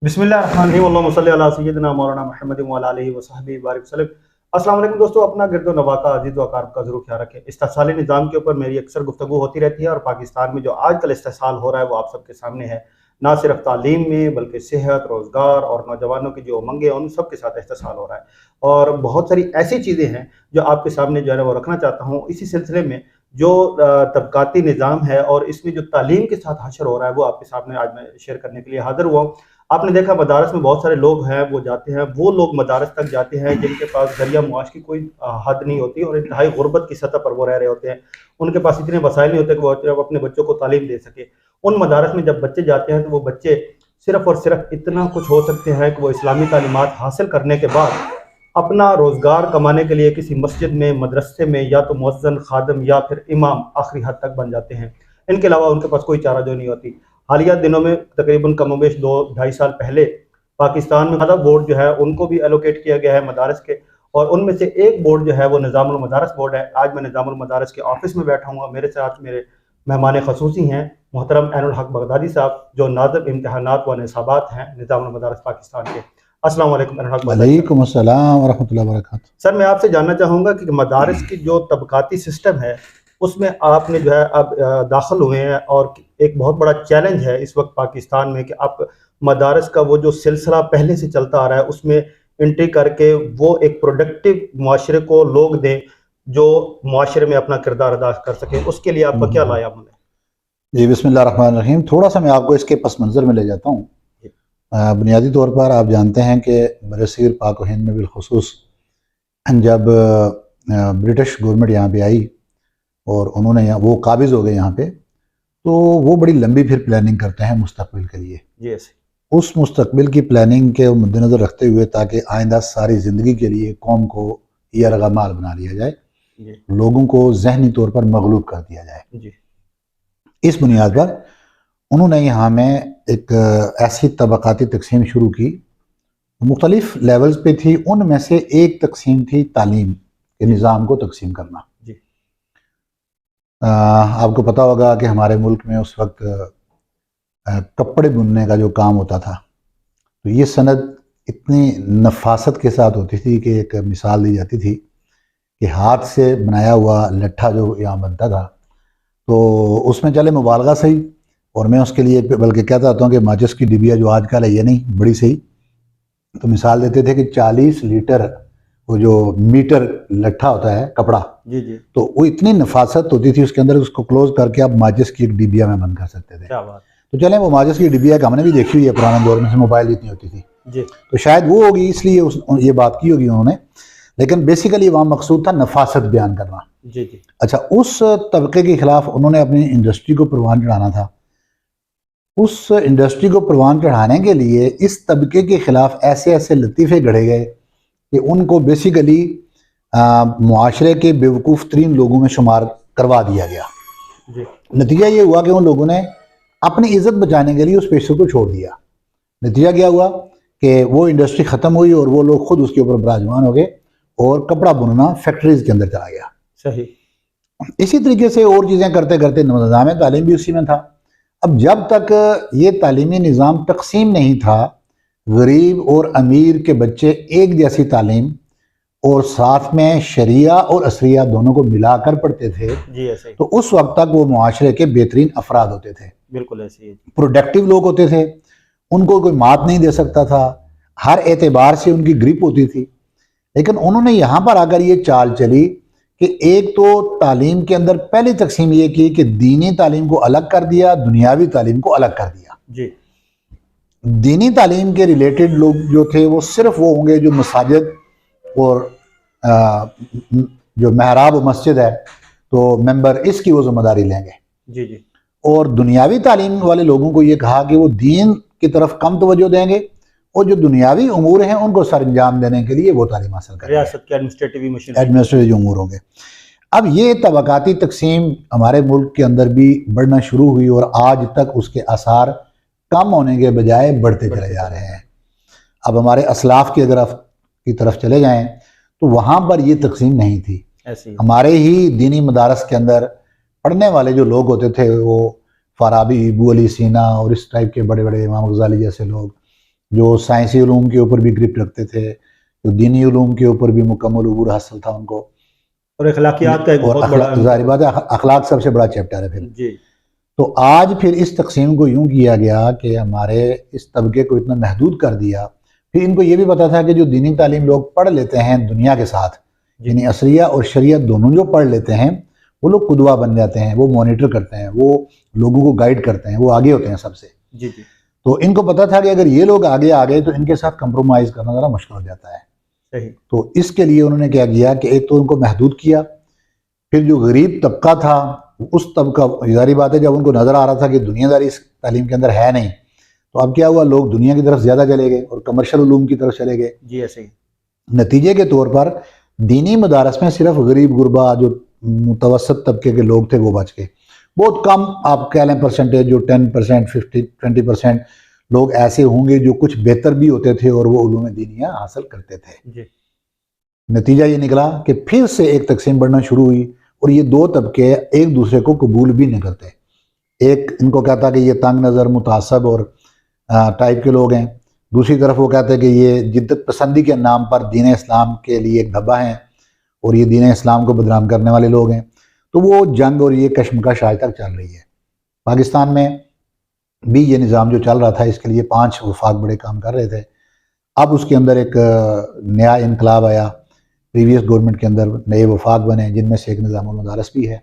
بسم اللہ الرحمن الرحیم اللہم صلی علی سیدنا مولانا محمد وعلی آلہ وصحبہ بارک وسلم۔ السلام علیکم دوستو، اپنا گرد و نواح کا عزیز و اقارب کا ضرور خیال رکھیں۔ استحصالی نظام کے اوپر میری اکثر گفتگو ہوتی رہتی ہے، اور پاکستان میں جو آج کل استحصال ہو رہا ہے وہ آپ سب کے سامنے ہے۔ نہ صرف تعلیم میں بلکہ صحت، روزگار اور نوجوانوں کی جو امنگیں ہیں ان سب کے ساتھ استحصال ہو رہا ہے، اور بہت ساری ایسی چیزیں ہیں جو آپ کے سامنے جو ہے وہ رکھنا چاہتا ہوں۔ اسی سلسلے میں جو طبقاتی نظام ہے اور اس میں جو تعلیم کے ساتھ حشر ہو رہا ہے وہ آپ کے سامنے آج میں شیئر کرنے کے لیے حاضر ہوا ہوں۔ آپ نے دیکھا مدارس میں بہت سارے لوگ ہیں وہ جاتے ہیں، وہ لوگ مدارس تک جاتے ہیں جن کے پاس ذریعہ معاش کی کوئی حد نہیں ہوتی، اور انتہائی غربت کی سطح پر وہ رہ رہے ہوتے ہیں۔ ان کے پاس اتنے وسائل نہیں ہوتے کہ وہ اپنے بچوں کو تعلیم دے سکے۔ ان مدارس میں جب بچے جاتے ہیں تو وہ بچے صرف اور صرف اتنا کچھ ہو سکتے ہیں کہ وہ اسلامی تعلیمات حاصل کرنے کے بعد اپنا روزگار کمانے کے لیے کسی مسجد میں، مدرسے میں یا تو مؤذن، خادم یا پھر امام آخری حد تک بن جاتے ہیں۔ ان کے علاوہ ان کے پاس کوئی چارہ جو نہیں ہوتی۔ حالیہ دنوں میں تقریباً کم و بیش 2-2.5 سال پہلے پاکستان میں زیادہ بورڈ جو ہے ان کو بھی ایلوکیٹ کیا گیا ہے مدارس کے، اور ان میں سے ایک بورڈ جو ہے وہ نظام المدارس بورڈ ہے۔ آج میں نظام المدارس کے آفس میں بیٹھا ہوں گا، میرے ساتھ میرے مہمان خصوصی ہیں محترم عین الحق بغدادی صاحب، جو ناظم امتحانات و نصابات ہیں نظام المدارس پاکستان کے۔ السلام علیکم عین الحق بغدادی صاحب۔ وعلیکم السلام ورحمۃ اللہ وبرکاتہ۔ سر میں آپ سے جاننا چاہوں گا کہ مدارس کی جو طبقاتی سسٹم ہے اس میں آپ نے جو ہے اب داخل ہوئے ہیں، اور ایک بہت بڑا چیلنج ہے اس وقت پاکستان میں کہ آپ مدارس کا وہ جو سلسلہ پہلے سے چلتا آ رہا ہے اس میں انٹری کر کے وہ ایک پروڈکٹیو معاشرے کو لوگ دیں جو معاشرے میں اپنا کردار ادا کر سکیں۔ اس کے لیے آپ کا کیا لائے عمل ہے؟ جی بسم اللہ الرحمن الرحیم۔ تھوڑا سا میں آپ کو اس کے پس منظر میں لے جاتا ہوں۔ بنیادی طور پر آپ جانتے ہیں کہ برصغیر پاک و ہند میں بالخصوص جب برٹش گورنمنٹ یہاں پہ آئی اور انہوں نے وہ قابض ہو گئے یہاں پہ، تو وہ بڑی لمبی پھر پلاننگ کرتے ہیں مستقبل کے لیے۔ اس مستقبل کی پلاننگ کے مد نظر رکھتے ہوئے تاکہ آئندہ ساری زندگی کے لیے قوم کو یرغمال بنا لیا جائے، لوگوں کو ذہنی طور پر مغلوب کر دیا جائے، اس بنیاد پر انہوں نے یہاں میں ایک ایسی طبقاتی تقسیم شروع کی، مختلف لیولز پہ تھی۔ ان میں سے ایک تقسیم تھی تعلیم کے نظام کو تقسیم کرنا۔ آپ کو پتہ ہوگا کہ ہمارے ملک میں اس وقت کپڑے بننے کا جو کام ہوتا تھا تو یہ صنعت اتنی نفاست کے ساتھ ہوتی تھی کہ ایک مثال دی جاتی تھی کہ ہاتھ سے بنایا ہوا لٹھا جو یہاں بنتا تھا تو اس میں چلے مبالغہ صحیح، اور میں اس کے لیے بلکہ کہتا ہوں کہ ماچس کی ڈبیا جو آج کل ہے یہ نہیں بڑی صحیح، تو مثال دیتے تھے کہ 40 لیٹر وہ جو میٹر لٹھا ہوتا ہے کپڑا، تو وہ اتنی نفاست ہوتی تھی اس کے اندر، اس کو کلوز کر کے آپ ماچس کی ایک ڈبیا میں بند کر سکتے تھے۔ تو چلیں وہ ماچس کی ڈبیا کا ہم نے بھی دیکھی ہوئی ہے پرانے دور میں، سے موبائل اتنی ہوتی تھی، تو شاید وہ ہوگی اس لیے یہ بات کی ہوگی انہوں نے، لیکن بیسیکلی وہاں مقصود تھا نفاست بیان کرنا۔ اچھا، اس طبقے کے خلاف انہوں نے اپنی انڈسٹری کو پروان چڑھانا تھا۔ اس انڈسٹری کو پروان چڑھانے کے لیے اس طبقے کے خلاف ایسے ایسے لطیفے گھڑے گئے کہ ان کو بیسیکلی معاشرے کے بیوقوف ترین لوگوں میں شمار کروا دیا گیا۔ نتیجہ یہ ہوا کہ ان لوگوں نے اپنی عزت بچانے کے لیے اس پیشے کو چھوڑ دیا۔ نتیجہ کیا ہوا کہ وہ انڈسٹری ختم ہوئی اور وہ لوگ خود اس کے اوپر براجمان ہو گئے، اور کپڑا بننا فیکٹریز کے اندر چلا گیا۔ صحیح۔ اسی طریقے سے اور چیزیں کرتے کرتے نظام تعلیم بھی اسی میں تھا۔ اب جب تک یہ تعلیمی نظام تقسیم نہیں تھا، غریب اور امیر کے بچے ایک جیسی تعلیم اور ساتھ میں شریعہ اور عصریہ دونوں کو ملا کر پڑھتے تھے، تو اس وقت تک وہ معاشرے کے بہترین افراد ہوتے تھے، بالکل ایسے پروڈکٹیو لوگ ہوتے تھے، ان کو کوئی مات نہیں دے سکتا تھا، ہر اعتبار سے ان کی گرپ ہوتی تھی۔ لیکن انہوں نے یہاں پر آ کر یہ چال چلی کہ ایک تو تعلیم کے اندر پہلی تقسیم یہ کی کہ دینی تعلیم کو الگ کر دیا، دنیاوی تعلیم کو الگ کر دیا۔ دینی تعلیم کے ریلیٹڈ لوگ جو تھے وہ صرف وہ ہوں گے جو مساجد اور جو محراب و مسجد ہے تو ممبر اس کی وہ ذمہ داری لیں گے، اور دنیاوی تعلیم والے لوگوں کو یہ کہا کہ وہ دین کی طرف کم توجہ دیں گے، اور جو دنیاوی امور ہیں ان کو سر انجام دینے کے لیے وہ تعلیم حاصل کریں گے، ریاست کے ایڈمنسٹریٹو امور ہوں گے۔ اب یہ طبقاتی تقسیم ہمارے ملک کے اندر بھی بڑھنا شروع ہوئی، اور آج تک اس کے آثار کم ہونے کے بجائے بڑھتے چلے جا رہے ہیں۔ اب ہمارے اسلاف کی طرف چلے جائیں تو وہاں پر یہ تقسیم نہیں تھی۔ ہمارے ہی دینی مدارس کے اندر پڑھنے والے جو لوگ ہوتے تھے وہ فارابی، ابو علی سینا اور اس ٹائپ کے بڑے بڑے امام غزالی جیسے لوگ، جو سائنسی علوم کے اوپر بھی گرپ رکھتے تھے، جو دینی علوم کے اوپر بھی مکمل عبور حاصل تھا ان کو، اور اخلاقیات کا ایک بہت بڑا ظاہر بات ہے اخلاق سب سے بڑا چیپٹر ہے پھر جی۔ تو آج پھر اس تقسیم کو یوں کیا گیا کہ ہمارے اس طبقے کو اتنا محدود کر دیا. پھر ان کو یہ بھی پتا تھا کہ جو دینی تعلیم لوگ پڑھ لیتے ہیں دنیا کے ساتھ، یعنی عصریہ اور شریعت دونوں جو پڑھ لیتے ہیں، وہ لوگ قدوہ بن جاتے ہیں، وہ مانیٹر کرتے ہیں، وہ لوگوں کو گائیڈ کرتے ہیں، وہ آگے ہوتے ہیں سب سے. جی جی تو ان کو پتا تھا کہ اگر یہ لوگ آگے آ گئے تو ان کے ساتھ کمپرومائز کرنا ذرا مشکل ہو جاتا ہے. صحیح. تو اس کے لیے انہوں نے کیا کیا کہ ایک تو ان کو محدود کیا، پھر جو غریب طبقہ تھا اس طبقہ، ظاہری بات ہے جب ان کو نظر آ رہا تھا کہ دنیا داری اس تعلیم کے اندر ہے نہیں، تو اب کیا ہوا، لوگ دنیا کی طرف زیادہ چلے گئے اور کمرشل علوم کی طرف چلے گئے. جی ایسے ہی. نتیجے کے طور پر دینی مدارس میں صرف غریب غربا جو متوسط طبقے کے لوگ تھے وہ بچ گئے. بہت کم آپ کہہ لیں پرسنٹیج، جو 10%، 20% لوگ ایسے ہوں گے جو کچھ بہتر بھی ہوتے تھے اور وہ علوم دینیہ حاصل کرتے تھے. جی. نتیجہ یہ نکلا کہ پھر سے ایک تقسیم بڑھنا شروع ہوئی اور یہ دو طبقے ایک دوسرے کو قبول بھی نہیں کرتے. ایک ان کو کہتا کہ یہ تنگ نظر، متعصب اور ٹائپ کے لوگ ہیں، دوسری طرف وہ کہتے ہیں کہ یہ جدت پسندی کے نام پر دین اسلام کے لیے ایک دھبا ہیں اور یہ دین اسلام کو بدنام کرنے والے لوگ ہیں. تو وہ جنگ اور یہ کشمکش آج تک چل رہی ہے. پاکستان میں بھی یہ نظام جو چل رہا تھا، اس کے لیے 5 وفاق بڑے کام کر رہے تھے. اب اس کے اندر ایک نیا انقلاب آیا، پریویس گورنمنٹ کے اندر نئے وفاق بنے جن میں سے ایک نظام المدارس بھی ہے.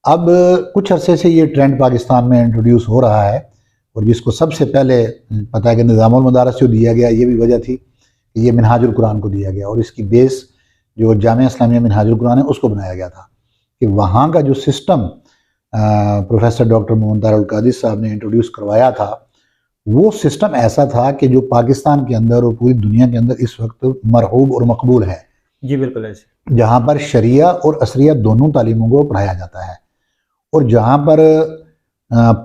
اب کچھ عرصے سے یہ ٹرینڈ پاکستان میں انٹروڈیوس ہو رہا ہے، اور جس کو سب سے پہلے پتہ ہے کہ نظام المدارس جو دیا گیا، یہ بھی وجہ تھی کہ یہ منہاج القرآن کو دیا گیا، اور اس کی بیس جو جامعہ اسلامیہ منہاج القرآن ہے اس کو بنایا گیا تھا کہ وہاں کا جو سسٹم پروفیسر ڈاکٹر محمد طاہر القادری صاحب نے انٹروڈیوس کروایا تھا، وہ سسٹم ایسا تھا کہ جو پاکستان کے اندر اور پوری دنیا کے اندر اس وقت مرغوب اور مقبول ہے. جی بالکل ایسے. جہاں پر شریعہ اور عصریہ دونوں تعلیموں کو پڑھایا جاتا ہے، اور جہاں پر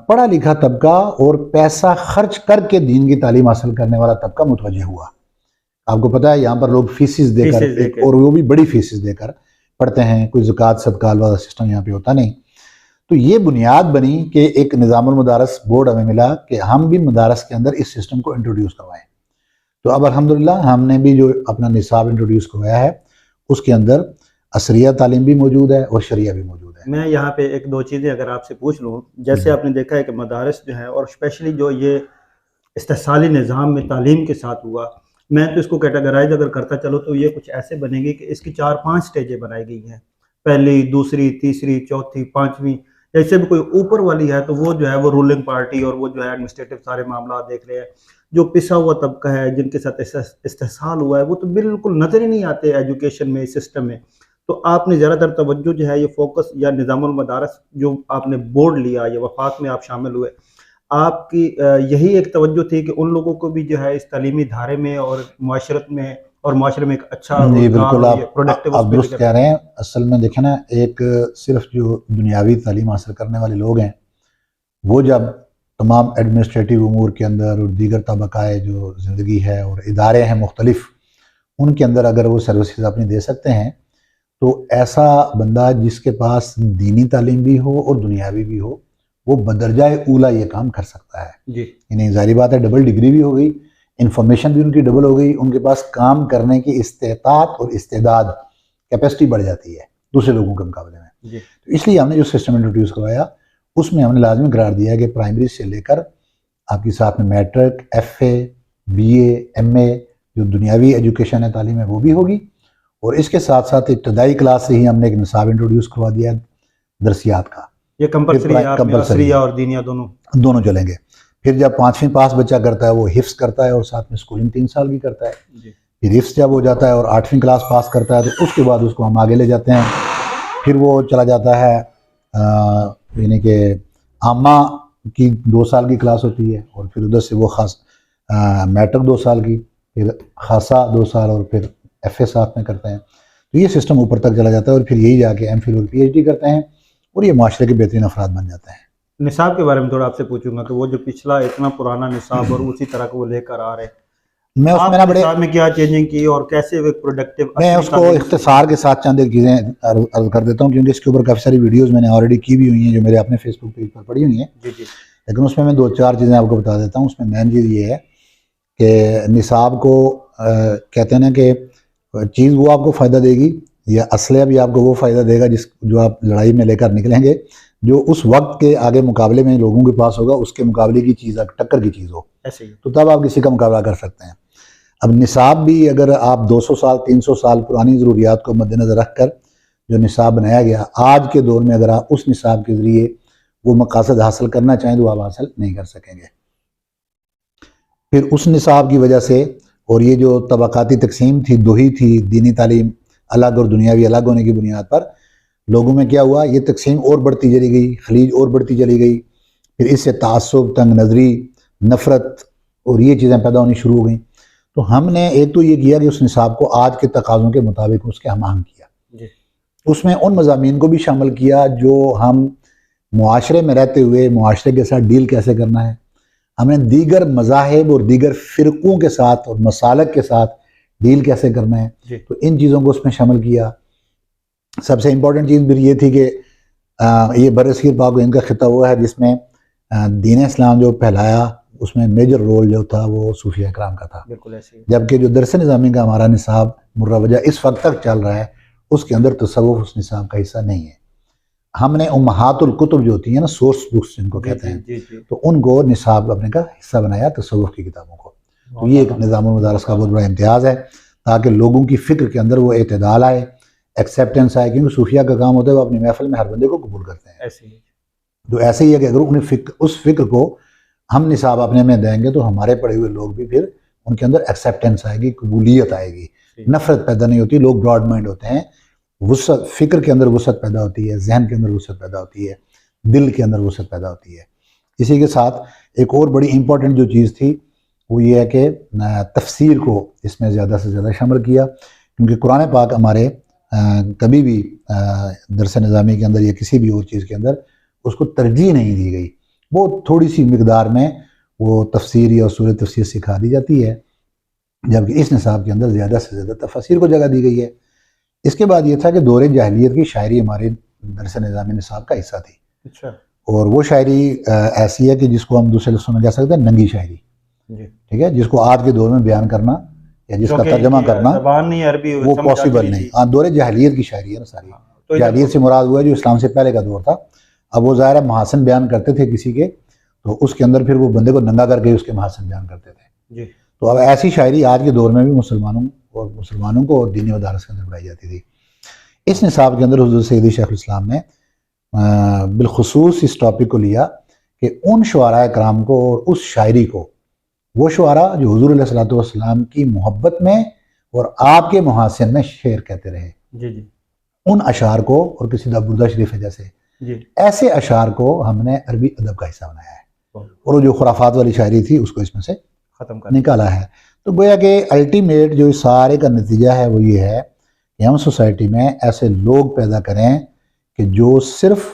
پڑھا لکھا طبقہ اور پیسہ خرچ کر کے دین کی تعلیم حاصل کرنے والا طبقہ متوجہ ہوا. آپ کو پتہ ہے یہاں پر لوگ فیسز دے کر اور وہ بھی بڑی فیسز دے کر پڑھتے ہیں، کوئی زکوٰۃ صدقات والا سسٹم یہاں پہ ہوتا نہیں. تو یہ بنیاد بنی کہ ایک نظام المدارس بورڈ ہمیں ملا کہ ہم بھی مدارس کے اندر اس سسٹم کو انٹروڈیوس کروائیں. تو اب الحمدللہ ہم نے بھی جو اپنا نصاب انٹروڈیوس کروایا ہے اس کے اندر عصریہ تعلیم بھی موجود ہے اور شریعہ بھی موجود ہے. میں یہاں پہ ایک دو چیزیں اگر آپ سے پوچھ لوں، جیسے آپ نے دیکھا ہے کہ مدارس جو ہیں، اور اسپیشلی جو یہ استحصالی نظام میں تعلیم کے ساتھ ہوا، میں تو اس کو کیٹاگرائز اگر کرتا چلو تو یہ کچھ ایسے بنے گی کہ اس کی 4-5 سٹیجیں بنائی گئی ہیں، پہلی، دوسری، تیسری، چوتھی، 5ویں. جیسے بھی کوئی اوپر والی ہے تو وہ جو ہے وہ رولنگ پارٹی اور وہ جو ہے ایڈمنسٹریٹو سارے معاملات دیکھ رہے ہیں. جو پسا ہوا طبقہ ہے، جن کے ساتھ استحصال ہوا ہے، وہ تو بالکل نظر ہی نہیں آتے ایجوکیشن میں، سسٹم میں. تو آپ نے زیادہ تر توجہ جو ہے یہ فوکس یا نظام المدارس جو آپ نے بورڈ لیا یا وفاق میں آپ شامل ہوئے، آپ کی یہی ایک توجہ تھی کہ ان لوگوں کو بھی جو ہے اس تعلیمی دھارے میں اور معاشرت میں اور معاشرے میں ایک اچھا جی بالکل آپ درست کہہ رہے ہیں. اصل میں دیکھیں نا، ایک صرف جو دنیاوی تعلیم حاصل کرنے والے لوگ ہیں وہ جب تمام ایڈمنسٹریٹو امور کے اندر اور دیگر طبقائے جو زندگی ہے اور ادارے ہیں مختلف، ان کے اندر اگر وہ سروسز اپنی دے سکتے ہیں، تو ایسا بندہ جس کے پاس دینی تعلیم بھی ہو اور دنیاوی بھی ہو، وہ بدرجہ اولا یہ کام کر سکتا ہے. جی. یعنی ظاہری بات ہے ڈبل ڈگری بھی ہو گئی، انفارمیشن بھی ان کی ڈبل ہو گئی، ان کے پاس کام کرنے کی استطاعت اور استعداد، کیپیسٹی بڑھ جاتی ہے دوسرے لوگوں کے مقابلے میں. جی. تو اس لیے ہم نے جو سسٹم انٹروڈیوس کروایا اس میں ہم نے لازمی قرار دیا کہ پرائمری سے لے کر آپ کی ساتھ میں matric, F A, B A, M A, جو دنیاوی ایجوکیشن ہے، تعلیم ہے، وہ بھی ہوگی. اور اس کے ساتھ ساتھ ابتدائی کلاس سے ہی ہم نے ایک نصاب انٹروڈیوس کروا دیا درسیات کا. یہ کمپلسری ہے، عصریہ اور دینیہ دونوں چلیں گے. پھر جب 5ویں پاس بچہ کرتا ہے وہ حفظ کرتا ہے اور ساتھ میں اسکولنگ 3 سال کی کرتا ہے. پھر حفظ جب ہو جاتا ہے اور 8ویں کلاس پاس کرتا ہے تو اس کے بعد اس کو ہم آگے لے جاتے ہیں. پھر وہ چلا جاتا ہے، یعنی کہ عامہ کی 2 سال کی کلاس ہوتی ہے، اور پھر ادھر سے وہ خاص میٹرک 2 سال کی، پھر خاصا 2 سال، اور پھر ایف اے ساتھ میں کرتے ہیں. تو یہ سسٹم اوپر تک چلا جاتا ہے اور پھر یہی جا کے ایم فل اور پی ایچ ڈی کرتے ہیں اور یہ معاشرے کے بہترین افراد بن جاتے ہیں. نصاب کے بارے میں تھوڑا آپ سے پوچھوں گا کہ وہ جو پچھلا اتنا پرانا نصاب اور اسی طرح کو وہ لے کر آ رہے ہیں، میں اس میں نصاب میں کیا چینجنگ کی اور کیسے وہ پروڈکٹیو؟ میں اس کو اختصار کے ساتھ چند ایک چیزیں عرض کر دیتا ہوں، کیونکہ اس کے اوپر کافی ساری ویڈیوز میں نے آلریڈی کی بھی ہوئی ہیں جو میرے اپنے فیس بک پیج پر پڑی ہوئی ہیں. جی جی. لیکن اس میں 2-4 چیزیں آپ کو بتا دیتا ہوں. اس میں مین چیز یہ ہے کہ نصاب کو کہتے ہیں نا کہ چیز وہ آپ کو فائدہ دے گی یا اسلحہ بھی آپ کو وہ فائدہ دے گا جو آپ لڑائی میں لے کر نکلیں گے، جو اس وقت کے آگے مقابلے میں لوگوں کے پاس ہوگا، اس کے مقابلے کی چیز ٹکر کی چیز ہو، ایسے ہی تو تب آپ کسی کا مقابلہ کر سکتے ہیں۔ اب نصاب بھی اگر آپ 200 سال 300 سال پرانی ضروریات کو مد نظر رکھ کر جو نصاب بنایا گیا، آج کے دور میں اگر آپ اس نصاب کے ذریعے وہ مقاصد حاصل کرنا چاہیں تو آپ حاصل نہیں کر سکیں گے۔ پھر اس نصاب کی وجہ سے، اور یہ جو طبقاتی تقسیم تھی، دوہی تھی، دینی تعلیم الگ اور دنیاوی الگ ہونے کی بنیاد پر، لوگوں میں کیا ہوا، یہ تقسیم اور بڑھتی چلی گئی، خلیج اور بڑھتی چلی گئی، پھر اس سے تعصب، تنگ نظری، نفرت اور یہ چیزیں پیدا ہونی شروع ہو گئیں۔ تو ہم نے ایک تو یہ کیا کہ اس نصاب کو آج کے تقاضوں کے مطابق اس کے ہم آہنگ کیا، اس میں ان مضامین کو بھی شامل کیا جو ہم معاشرے میں رہتے ہوئے معاشرے کے ساتھ ڈیل کیسے کرنا ہے، ہم نے دیگر مذاہب اور دیگر فرقوں کے ساتھ اور مسالک کے ساتھ ڈیل کیسے کرنا ہے، تو ان چیزوں کو اس میں شامل کیا۔ سب سے امپورٹنٹ چیز بھی یہ تھی کہ یہ برصغیر پاک و ہند کا خطہ وہ ہے جس میں دین اسلام جو پھیلایا، اس میں میجر رول جو تھا وہ صوفیہ کرام کا تھا، بالکل ایسے ہی۔ جبکہ جو درس نظامی کا ہمارا نصاب مروجہ اس وقت تک چل رہا ہے، اس کے اندر تصوف اس نصاب کا حصہ نہیں ہے۔ ہم نے امہات الکتب جو ہوتی ہیں نا، سورس بکس جن کو کہتے ہیں، تو ان کو نصاب اپنے کا حصہ بنایا، تصوف کی کتابوں کو۔ تو یہ ایک نظام المدارس کا بہت بڑا امتیاز ہے، تاکہ لوگوں کی فکر کے اندر وہ اعتدال آئے، ایکسیپٹنس آئے، کیونکہ صوفیہ کا کام ہوتا ہے وہ اپنی محفل میں ہر بندے کو قبول کرتے ہیں۔ تو ایسے ہی ہے کہ اگر اس فکر کو ہم نصاب اپنے میں دیں گے تو ہمارے پڑھے ہوئے لوگ بھی پھر ان کے اندر ایکسیپٹنس آئے گی، قبولیت آئے گی، نفرت پیدا نہیں ہوتی۔ لوگ براڈ مائنڈ ہوتے ہیں، وسعت، فکر کے اندر وسعت پیدا ہوتی ہے، ذہن کے اندر وسعت پیدا ہوتی ہے، دل کے اندر وسعت پیدا ہوتی ہے۔ اسی کے ساتھ ایک اور بڑی امپورٹنٹ جو چیز تھی وہ یہ ہے کہ تفسیر کو اس میں زیادہ سے زیادہ شامل کیا، کیونکہ قرآن پاک ہمارے کبھی بھی درس نظامی کے اندر یا کسی بھی اور چیز کے اندر اس کو ترجیح نہیں دی گئی، وہ تھوڑی سی مقدار میں وہ تفسیر یا اصول تفسیر سکھا دی جاتی ہے، جبکہ اس نصاب کے اندر زیادہ سے زیادہ تفسیر کو جگہ دی گئی ہے۔ اس کے بعد یہ تھا کہ دور جاہلیت کی شاعری ہمارے درس نظامی نصاب کا حصہ تھی، اور وہ شاعری ایسی ہے کہ جس کو ہم دوسرے لفظوں میں کہہ سکتے ہیں ننگی شاعری، ٹھیک ہے، جس کو آج کے دور میں بیان کرنا یا جس کا ترجمہ کرنا وہ پاسبل نہیں۔ ہاں، دور جاہلیت کی شاعری ہے نا ساری، جاہلیت سے مراد ہوا ہے جو اسلام سے پہلے کا دور تھا۔ اب وہ ظاہر ہے محاسن بیان کرتے تھے کسی کے، تو اس کے اندر پھر وہ بندے کو ننگا کر کے اس کے محاسن بیان کرتے تھے۔ تو اب ایسی شاعری آج کے دور میں بھی مسلمانوں کو اور دینی مدارس کے اندر پڑھائی جاتی تھی۔ اس نصاب کے اندر حضرت سیدی شیخ الاسلام نے بالخصوص اس ٹاپک کو لیا کہ ان شعراء کرام کو اور اس شاعری کو، وہ شعراء جو حضور علیہ الصلوۃ والسلام کی محبت میں اور آپ کے محاسن میں شعر کہتے رہے، ان اشعار کو، اور کسی دا بردہ شریف ہے جیسے، ایسے اشعار کو ہم نے عربی ادب کا حصہ بنایا ہے، اور وہ جو خرافات والی شاعری تھی اس کو اس میں سے ختم نکالا ہے۔ تو گویا کہ الٹیمیٹ جو اس سارے کا نتیجہ ہے وہ یہ ہے کہ ہم سوسائٹی میں ایسے لوگ پیدا کریں کہ جو صرف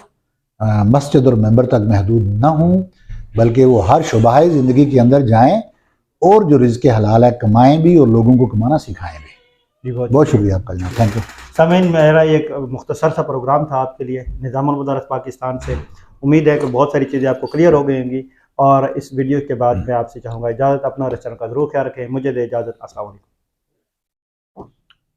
مسجد اور ممبر تک محدود نہ ہوں، بلکہ وہ ہر شعبہ زندگی کے اندر جائیں اور جو رزق حلال ہے کمائیں بھی اور لوگوں کو کمانا سکھائیں بھی۔ بہت شکریہ آپ کا جناب، تھینک یو۔ سامعین، میرا ایک مختصر سا پروگرام تھا آپ کے لیے نظام المدارس پاکستان سے۔ امید ہے کہ بہت ساری چیزیں آپ کو کلیئر ہو گئی ہوں گی، اور اس ویڈیو کے بعد میں آپ سے چاہوں گا اجازت، اپنا اور اس چینل کا ضرور خیال رکھیں۔ مجھے دے اجازت، السلام علیکم۔